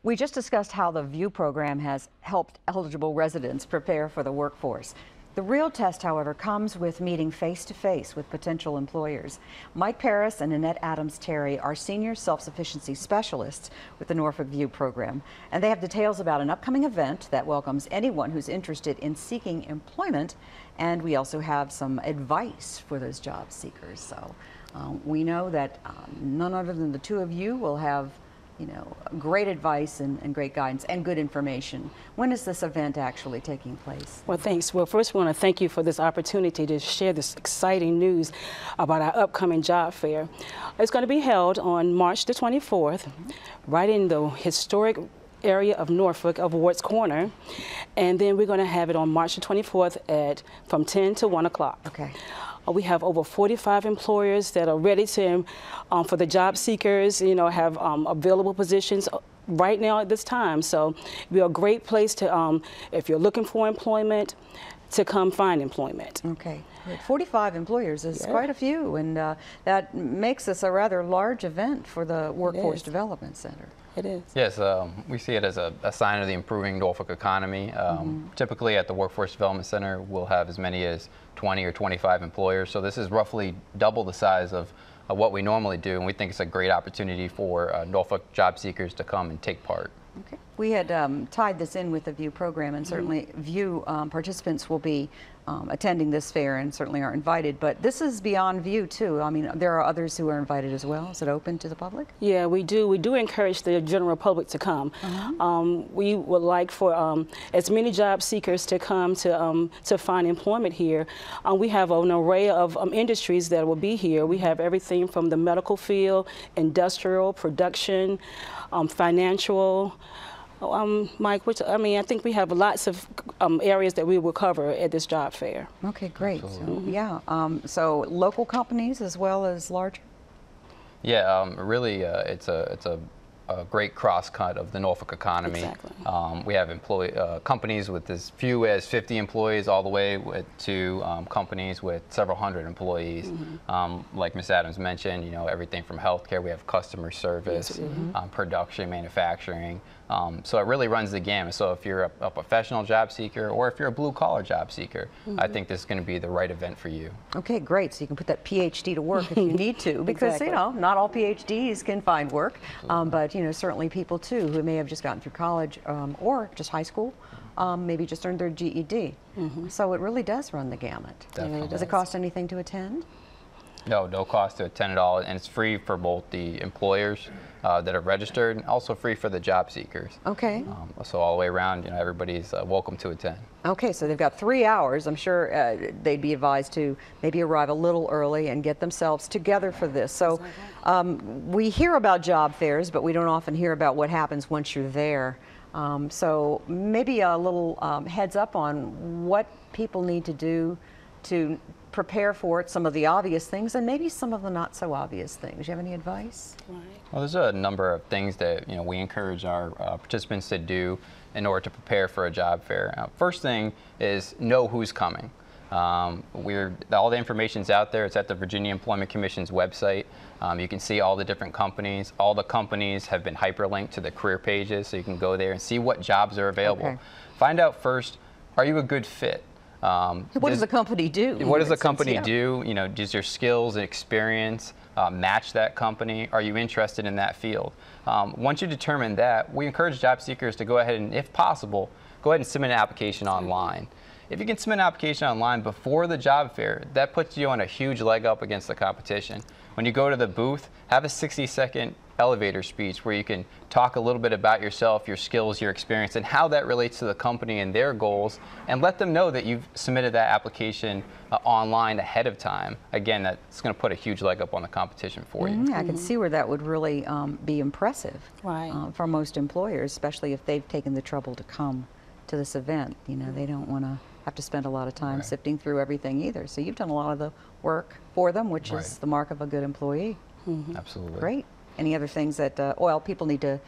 We just discussed how the VIEW program has helped eligible residents prepare for the workforce. The real test, however, comes with meeting face-to-face with potential employers. Mike Paris and Annette Adams-Terry are senior self-sufficiency specialists with the Norfolk VIEW program, and they have details about an upcoming event that welcomes anyone who's interested in seeking employment, and we also have some advice for those job seekers. So we know that none other than the two of you will have great advice and great guidance and good information. When is this event actually taking place? Well, thanks. Well, first we want to thank you for this opportunity to share this exciting news about our upcoming job fair. It's going to be held on March the 24th, right in the historic area of Norfolk, of Ward's Corner, and then we're going to have it on March the 24th from 10 to 1 o'clock. Okay. We have over 45 employers that are ready to, for the job seekers, have available positions right now at this time. So it'll be a great place to, if you're looking for employment, to come find employment. Okay. 45 employers is quite a few, and that makes this a rather large event for the Workforce Development Center. It is. Yes, we see it as a sign of the improving Norfolk economy. Typically at the Workforce Development Center, we'll have as many as 20 or 25 employers. So this is roughly double the size of what we normally do, and we think it's a great opportunity for Norfolk job seekers to come and take part. Okay. We had tied this in with the VIEW program, and certainly VIEW participants will be attending this fair and certainly are invited, but this is beyond VIEW too. I mean, there are others who are invited as well. Is it open to the public? Yeah, we do. We do encourage the general public to come. We would like for as many job seekers to come to find employment here. We have an array of industries that will be here. We have everything from the medical field, industrial, production, financial. Mike, I think we have lots of areas that we will cover at this job fair. Okay, great. So, so local companies as well as larger? Yeah, really, it's a great cross-cut of the Norfolk economy. Exactly. We have companies with as few as 50 employees all the way to companies with several hundred employees. Like Ms. Adams mentioned, everything from healthcare, we have customer service, production, manufacturing. So it really runs the gamut. So if you're a professional job seeker or if you're a blue-collar job seeker, I think this is going to be the right event for you. Okay, great. So you can put that PhD to work if you need to, because not all PhDs can find work, but certainly people too who may have just gotten through college or just high school, maybe just earned their GED. So it really does run the gamut. Definitely. Does it cost anything to attend? No cost to attend at all, and it's free for both the employers that are registered and also free for the job seekers. Okay. So all the way around, everybody's welcome to attend. Okay, so they've got 3 hours. I'm sure they'd be advised to maybe arrive a little early and get themselves together for this. So we hear about job fairs, but we don't often hear about what happens once you're there. So maybe a little heads up on what people need to do to prepare for it, some of the obvious things and maybe some of the not so obvious things. Do you have any advice? Well, there's a number of things that we encourage our participants to do in order to prepare for a job fair. First thing is know who's coming. All the information's out there. It's at the Virginia Employment Commission's website. You can see all the different companies. All the companies have been hyperlinked to the career pages, so you can go there and see what jobs are available. Find out first, are you a good fit? What does the company do? What does the company do? Does your skills and experience match that company? Are you interested in that field? Once you determine that, we encourage job seekers to go ahead and, if possible, go ahead and submit an application online. If you can submit an application online before the job fair, that puts you on a huge leg up against the competition. When you go to the booth, have a 60-second elevator speech where you can talk a little bit about yourself, your skills, your experience, and how that relates to the company and their goals, and let them know that you've submitted that application online ahead of time. Again, that's going to put a huge leg up on the competition for you. I can see where that would really be impressive for most employers, especially if they've taken the trouble to come to this event. They don't want to have to spend a lot of time sifting through everything either. So you've done a lot of the work for them, which is the mark of a good employee. Absolutely. Great. Any other things that, people need to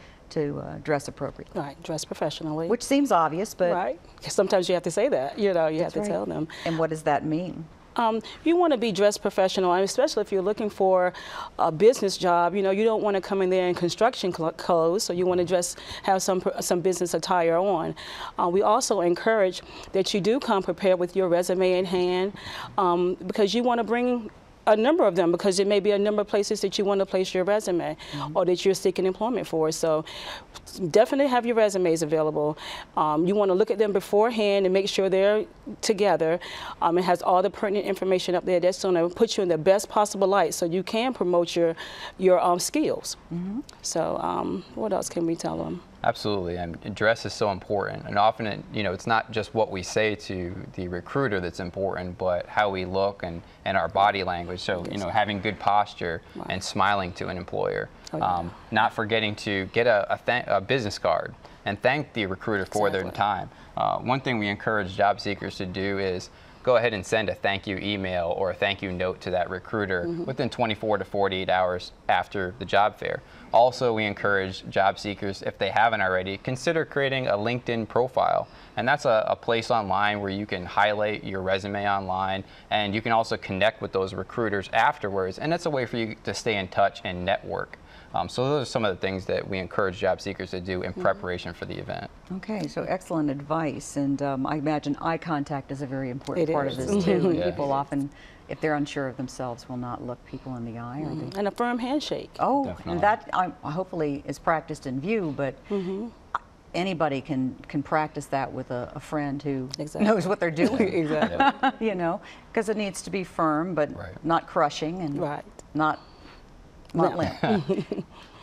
dress appropriately? Right, dress professionally. Which seems obvious, but... Sometimes you have to say that, you have to tell them. And what does that mean? You want to be dressed professional, and especially if you're looking for a business job. You know, you don't want to come in there in construction clothes, so you want to have some business attire on. We also encourage that you do come prepared with your resume in hand, because you want to bring a number of them, because there may be a number of places that you want to place your resume or that you're seeking employment for. So definitely have your resumes available. You want to look at them beforehand and make sure they're together. It has all the pertinent information up there that's going to put you in the best possible light so you can promote your skills. So what else can we tell them? Absolutely, and dress is so important, and often it's not just what we say to the recruiter that's important, but how we look and our body language. So having good posture and smiling to an employer, not forgetting to get a business card and thank the recruiter for their time. One thing we encourage job seekers to do is go ahead and send a thank you email or a thank you note to that recruiter within 24 to 48 hours after the job fair. Also, we encourage job seekers, if they haven't already, consider creating a LinkedIn profile. And that's a place online where you can highlight your resume online, and you can also connect with those recruiters afterwards. And that's a way for you to stay in touch and network. So those are some of the things that we encourage job seekers to do in preparation for the event. Okay, so excellent advice, and I imagine eye contact is a very important part of this too. Yeah. People often, if they're unsure of themselves, will not look people in the eye. Or they... And a firm handshake. Oh, Definitely. and that hopefully is practiced in view, but anybody can practice that with a friend who knows what they're doing. Exactly. Because it needs to be firm, but not crushing, and not limp,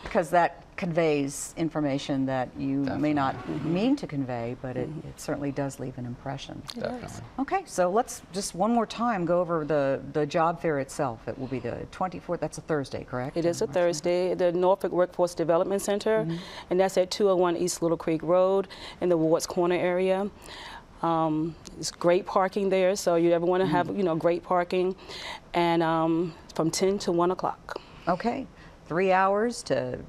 because that conveys information that you may not mean to convey, but it certainly does leave an impression. Definitely. Okay, so let's just one more time go over the job fair itself. It will be the 24th, that's a Thursday, correct? It is a Thursday, the Norfolk Workforce Development Center, and that's at 201 East Little Creek Road in the Wards Corner area. It's great parking there, so you ever want to have great parking, and from 10 to 1 o'clock. Okay, 3 hours to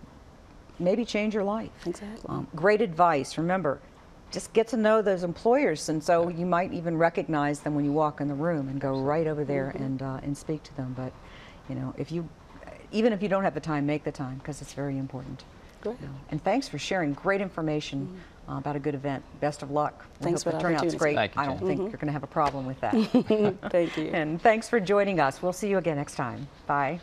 maybe change your life. Exactly. Great advice. Remember, just get to know those employers, and so you might even recognize them when you walk in the room and go right over there and speak to them. But even if you don't have the time, make the time, because it's very important. Great. And thanks for sharing great information about a good event. Best of luck. Thanks for the turnout's opportunity. great. Thank you, I don't think you're going to have a problem with that. Thank you. And thanks for joining us. We'll see you again next time. Bye.